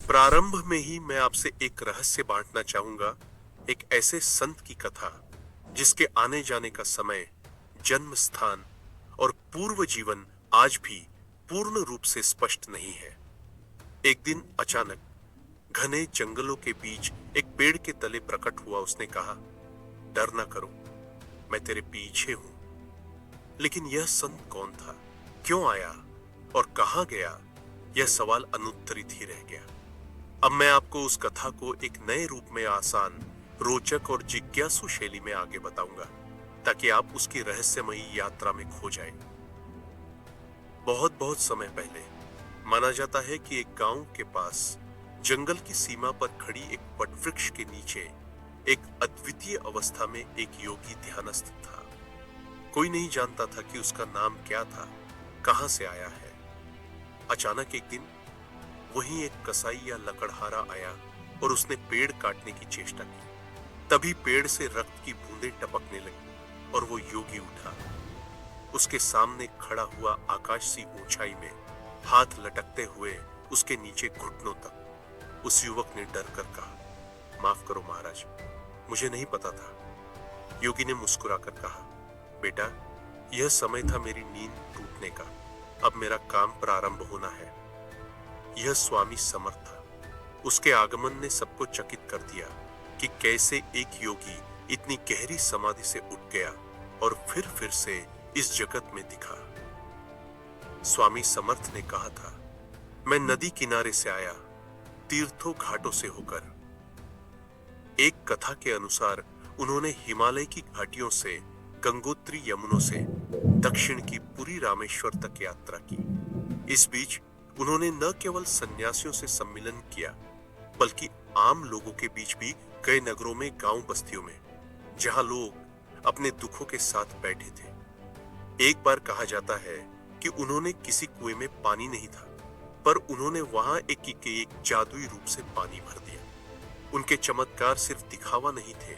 प्रारंभ में ही मैं आपसे एक रहस्य बांटना चाहूंगा, एक ऐसे संत की कथा जिसके आने जाने का समय, जन्म स्थान और पूर्व जीवन आज भी पूर्ण रूप से स्पष्ट नहीं है। एक दिन अचानक घने जंगलों के बीच एक पेड़ के तले प्रकट हुआ। उसने कहा, डर ना करो, मैं तेरे पीछे हूं। लेकिन यह संत कौन था, क्यों आया और कहां गया, यह सवाल अनुत्तरित ही रह गया। अब मैं आपको उस कथा को एक नए रूप में आसान, रोचक और जिज्ञासु शैली में आगे बताऊंगा, ताकि आप उसकी रहस्यमयी यात्रा में खो जाएं। बहुत बहुत समय पहले माना जाता है कि एक गांव के पास जंगल की सीमा पर खड़ी एक वटवृक्ष के नीचे एक अद्वितीय अवस्था में एक योगी ध्यानस्थ था। कोई नहीं जानता था कि उसका नाम क्या था, कहां से आया है। अचानक एक दिन वहीं एक कसाई या लकड़हारा आया और उसने पेड़ काटने की चेष्टा की। तभी पेड़ से रक्त की बूंदें टपकने लगी और वो योगी उठा। उसके सामने खड़ा हुआ आकाश सी ऊंचाई में, हाथ लटकते हुए उसके नीचे घुटनों तक। उस युवक ने डर कर कहा, माफ करो महाराज, मुझे नहीं पता था। योगी ने मुस्कुराकर कहा, बेटा, यह समय था मेरी नींद टूटने का, अब मेरा काम प्रारंभ होना है। यह स्वामी समर्थ था। उसके आगमन ने सबको चकित कर दिया कि कैसे एक योगी इतनी गहरी समाधि से उठ गया और फिर से इस जगत में दिखा। स्वामी समर्थ ने कहा था, मैं नदी किनारे से आया, तीर्थों घाटों से होकर। एक कथा के अनुसार उन्होंने हिमालय की घाटियों से, गंगोत्री यमुनों से दक्षिण की पुरी रामेश्वर तक यात्रा की। इस बीच उन्होंने न केवल सन्यासियों से सम्मिलन किया, बल्कि आम लोगों के बीच भी गए, नगरों में, गांव बस्तियों में, जहां लोग अपने दुखों के साथ बैठे थे। एक बार कहा जाता है कि उन्होंने किसी कुएं में पानी नहीं था, पर उन्होंने वहां एक जादुई रूप से पानी भर दिया। उनके चमत्कार सिर्फ दिखावा नहीं थे,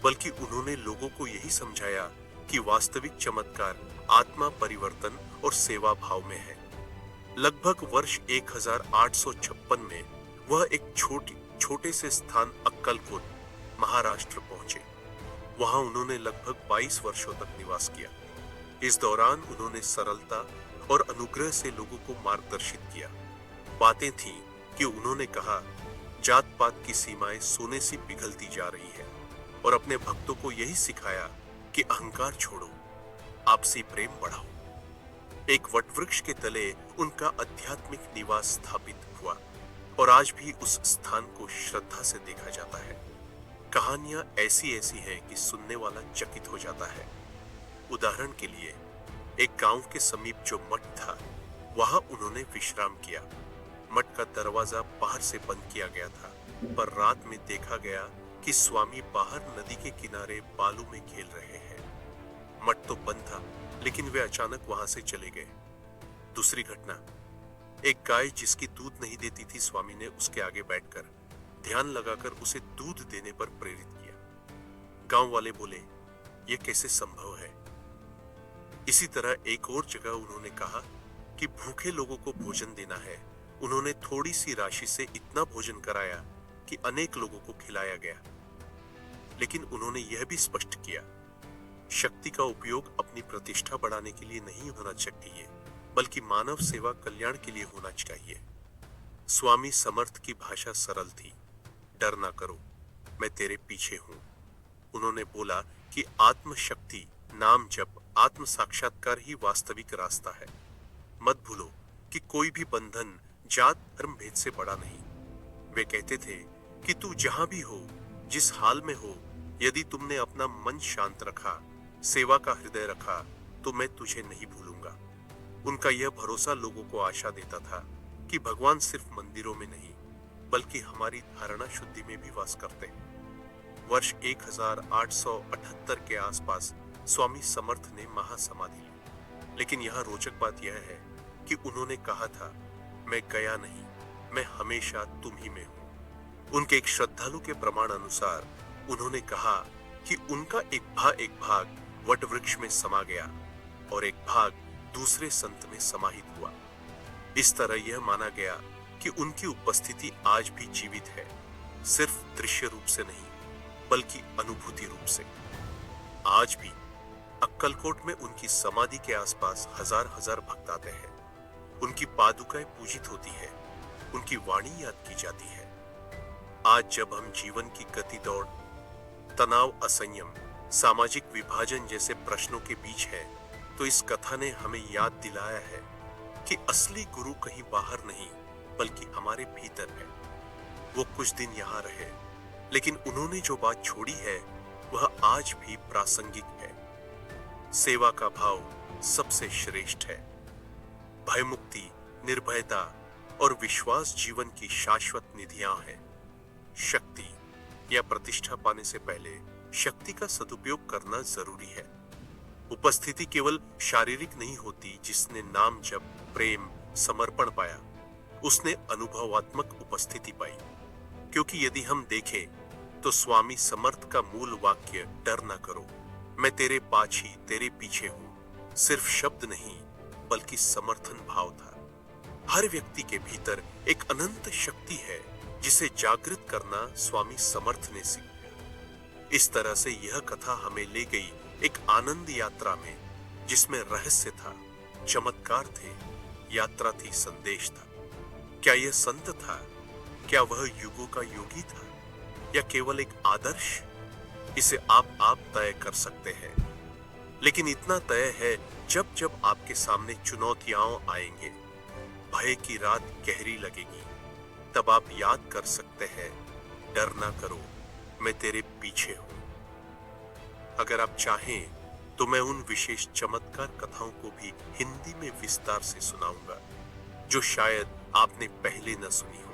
बल्कि उन्होंने लोगों को यही समझाया कि वास्तविक चमत्कार आत्मा परिवर्तन और सेवा भाव में है। लगभग वर्ष 1856 में वह एक छोटे से स्थान अक्कलकोट, महाराष्ट्र पहुंचे। वहां उन्होंने लगभग 22 वर्षों तक निवास किया। इस दौरान उन्होंने सरलता और अनुग्रह से लोगों को मार्गदर्शित किया। बातें थीं कि उन्होंने कहा, जात पात की सीमाएं सोने से पिघलती जा रही है, और अपने भक्तों को यही सिखाया कि अहंकार छोड़ो, आपसी प्रेम बढ़ाओ। एक वटवृक्ष के तले उनका आध्यात्मिक निवास स्थापित हुआ, और आज भी उस स्थान को श्रद्धा से देखा जाता है। कहानियां ऐसी हैं कि सुनने वाला चकित हो जाता है। उदाहरण के लिए, एक गांव के समीप जो मठ था, वहां उन्होंने विश्राम किया। मठ का दरवाजा बाहर से बंद किया गया था, पर रात में देखा गया कि स्वामी बाहर नदी के किनारे बालू में खेल रहे हैं। मठ तो बंद था, लेकिन वे अचानक वहां से चले गए। दूसरी घटना, एक गाय जिसकी दूध नहीं देती थी, स्वामी ने उसके आगे बैठकर ध्यान लगाकर उसे दूध देने पर प्रेरित किया। गांव वाले बोले, यह कैसे संभव है? इसी तरह एक और जगह उन्होंने कहा कि भूखे लोगों को भोजन देना है। उन्होंने थोड़ी सी राशि से इतना भोजन कराया कि अनेक लोगों को खिलाया गया। लेकिन उन्होंने यह भी स्पष्ट किया, शक्ति का उपयोग अपनी प्रतिष्ठा बढ़ाने के लिए नहीं होना चाहिए, बल्कि मानव सेवा कल्याण के लिए होना चाहिए। स्वामी समर्थ की भाषा सरल थी, डर ना करो, मैं तेरे पीछे हूं। उन्होंने बोला कि आत्मशक्ति, नाम जप, आत्म साक्षात्कार ही वास्तविक रास्ता है। मत भूलो कि कोई भी बंधन जात धर्म भेद से बड़ा नहीं। वे कहते थे कि तू जहां भी हो, जिस हाल में हो, यदि तुमने अपना मन शांत रखा, सेवा का हृदय रखा, तो मैं तुझे नहीं भूलूंगा। उनका यह भरोसा लोगों को आशा देता था कि भगवान सिर्फ मंदिरों में नहीं, बल्कि हमारी धारणा शुद्धि में भी वास करते हैं। वर्ष 1878 के आसपास स्वामी समर्थ ने महासमाधि ली। लेकिन यहाँ रोचक बात यह है कि उन्होंने कहा था, मैं गया नहीं, मैं हमेशा तुम ही में हूं। उनके एक श्रद्धालु के प्रमाण अनुसार उन्होंने कहा कि उनका एक भाग वटवृक्ष में समा गया और एक भाग दूसरे संत में समाहित हुआ। इस तरह यह माना गया कि उनकी उपस्थिति आज भी जीवित है, सिर्फ दृश्य रूप से नहीं, बल्कि अनुभूति रूप से। आज भी अक्कलकोट में उनकी समाधि के आसपास हजार हजार भक्त आते हैं। उनकी पादुकाएं पूजित होती है, उनकी वाणी याद की जाती है। आज जब हम जीवन की गति दौड़, तनाव, असंयम, सामाजिक विभाजन जैसे प्रश्नों के बीच है, तो इस कथा ने हमें याद दिलाया है कि असली गुरु कहीं बाहर नहीं, बल्कि हमारे भीतर है। वो कुछ दिन यहाँ रहे, लेकिन उन्होंने जो बात छोड़ी है वह आज भी प्रासंगिक है। सेवा का भाव सबसे श्रेष्ठ है। भयमुक्ति, निर्भयता और विश्वास जीवन की शाश्वत निधियां हैं। शक्ति या प्रतिष्ठा पाने से पहले शक्ति का सदुपयोग करना जरूरी है। उपस्थिति केवल शारीरिक नहीं होती। जिसने नाम जप, प्रेम, समर्पण पाया, उसने अनुभवात्मक उपस्थिति पाई। क्योंकि यदि हम देखें तो स्वामी समर्थ का मूल वाक्य डर ना करो, मैं तेरे पाछी तेरे पीछे हूं, सिर्फ शब्द नहीं बल्कि समर्थन भाव था। हर व्यक्ति के भीतर एक अनंत शक्ति है जिसे जागृत करना स्वामी समर्थ ने सीखा। इस तरह से यह कथा हमें ले गई एक आनंद यात्रा में, जिसमें रहस्य था, चमत्कार थे, यात्रा थी, संदेश था। क्या यह संत था? क्या वह युगों का योगी था, या केवल एक आदर्श? इसे आप तय कर सकते हैं। लेकिन इतना तय है, जब जब आपके सामने चुनौतियां आएंगे, भय की रात गहरी लगेगी, तब आप याद कर सकते हैं, डर ना करो, मैं तेरे पीछे हूं। अगर आप चाहें तो मैं उन विशेष चमत्कार कथाओं को भी हिंदी में विस्तार से सुनाऊंगा, जो शायद आपने पहले न सुनी हो।